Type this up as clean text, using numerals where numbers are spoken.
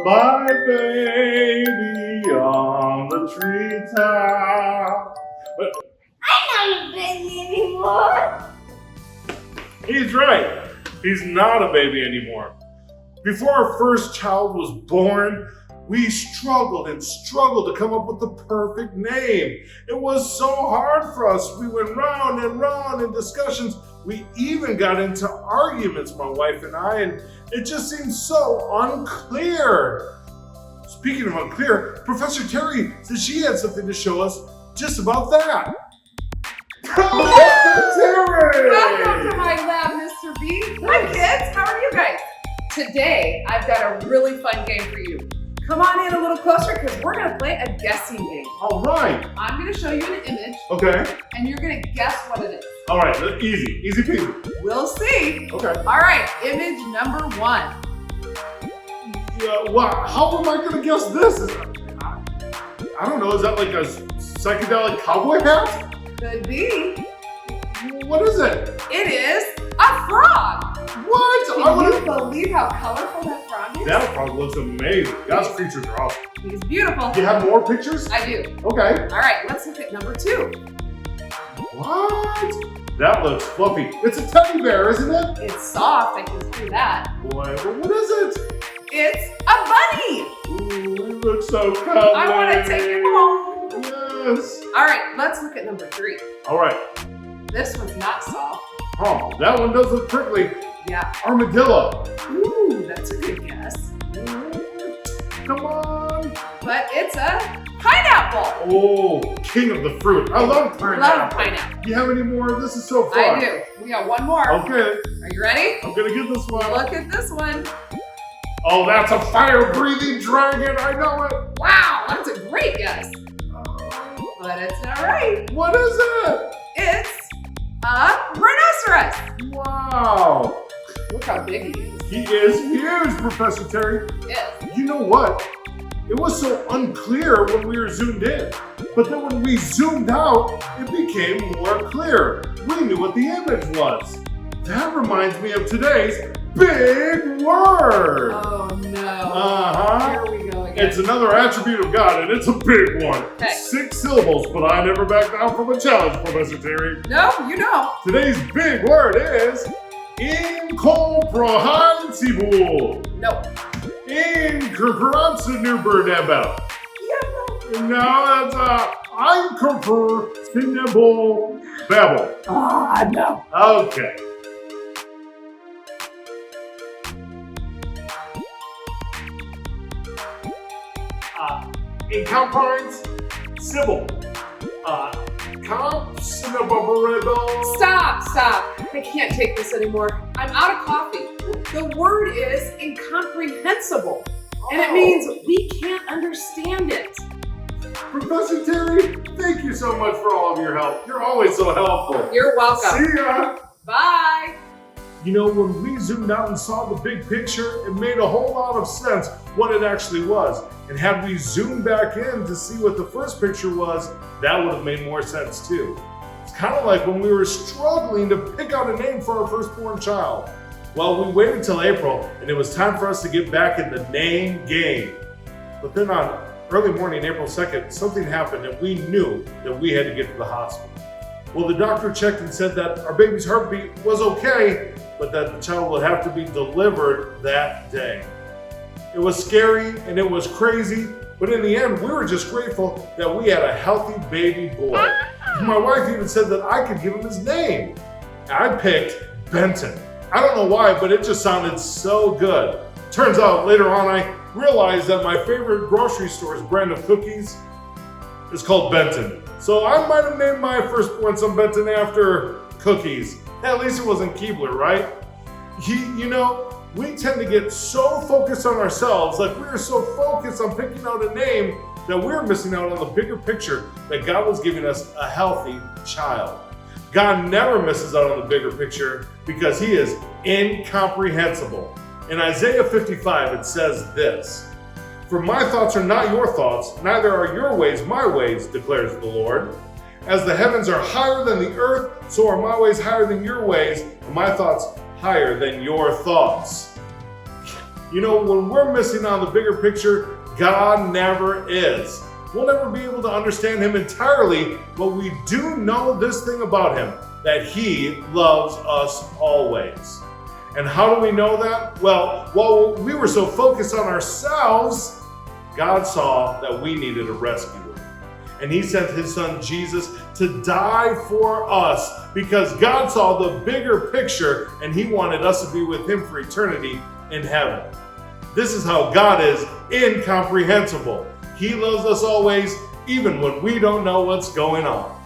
my baby on the treetop. But I'm not a baby anymore. he's right. He's not a baby anymore. Before our first child was born, we struggled to come up with the perfect name. It was so hard for us. We went round and round in discussions. We even got into arguments, my wife and I, and it just seemed so unclear. Speaking of unclear, Professor Terry said she had something to show us just about that. Professor Terry! Welcome to my lab, Mr. B. Hi, kids. How are you guys? Today, I've got a really fun game for you. Come on in a little closer because we're going to play a guessing game. All right. I'm going to show you an image. Okay. And you're going to guess what it is. All right. Easy peasy. We'll see. Okay. All right. Image number 1. Yeah, well, how am I going to guess this? I don't know. Is that like a psychedelic cowboy hat? Could be. What is it? It is a frog. What? Can you believe how colorful that frog is? That frog looks amazing. God's creatures are awesome. He's beautiful. Do you have more pictures? I do. Okay. All right. Let's look at number 2. What? That looks fluffy. It's a teddy bear, isn't it? It's soft. I can tell you that. Boy, well, what is it? It's a bunny. Ooh, it looks so cuddly. I want to take him home. Yes. All right, let's look at number 3. All right. This one's not soft. Oh, that one does look prickly. Yeah. Armadillo. Ooh, that's a good guess. Come on. But it's a pineapple. Oh, king of the fruit. I love pineapple. Love pineapple. Do you have any more? This is so fun. I do. We got one more. Okay. Are you ready? I'm going to get this one. Look at this one. Oh, that's a fire-breathing dragon. I know it. Wow, that's a great guess. But it's not right. What is it? It's a rhinoceros. Wow. Look how big he is. He is huge, Professor Terry. Yes. You know what? It was so unclear when we were zoomed in. But then when we zoomed out, it became more clear. We knew what the image was. That reminds me of today's big word. Oh no. Uh-huh. Here we go again. It's another attribute of God, and it's a big one. Okay. 6 syllables, but I never back down from a challenge, Professor Terry. No, you don't. Today's big word is incomprehensible. No. Incomprehensible. Yeah, no. No, that's incomprehensible babble. Ah, no. Okay. Incomprehensible. Stop. I can't take this anymore. I'm out of coffee. The word is incomprehensible. And it means we can't understand it. Professor Terry, thank you so much for all of your help. You're always so helpful. You're welcome. See ya. Bye. You know, when we zoomed out and saw the big picture, it made a whole lot of sense what it actually was. And had we zoomed back in to see what the first picture was, that would have made more sense too. It's kind of like when we were struggling to pick out a name for our firstborn child. Well, we waited till April, and it was time for us to get back in the name game. But then on early morning, April 2nd, something happened, and we knew that we had to get to the hospital. Well, the doctor checked and said that our baby's heartbeat was okay, but that the child would have to be delivered that day. It was scary and it was crazy, but in the end, we were just grateful that we had a healthy baby boy. My wife even said that I could give him his name. I picked Benton. I don't know why, but it just sounded so good. Turns out later on, I realized that my favorite grocery store's brand of cookies is called Benton. So I might have named my firstborn son Benton after cookies. At least it wasn't Keebler, right? You know, we tend to get so focused on ourselves, like we are so focused on picking out a name that we're missing out on the bigger picture that God was giving us a healthy child. God never misses out on the bigger picture because he is incomprehensible. In Isaiah 55, it says this, "For my thoughts are not your thoughts, neither are your ways my ways, declares the Lord. As the heavens are higher than the earth, so are my ways higher than your ways, and my thoughts higher than your thoughts." You know, when we're missing on the bigger picture, God never is. We'll never be able to understand him entirely, but we do know this thing about him, that he loves us always. And how do we know that? Well, while we were so focused on ourselves, God saw that we needed a rescuer. And he sent his son Jesus to die for us because God saw the bigger picture and he wanted us to be with him for eternity in heaven. This is how God is incomprehensible. He loves us always, even when we don't know what's going on.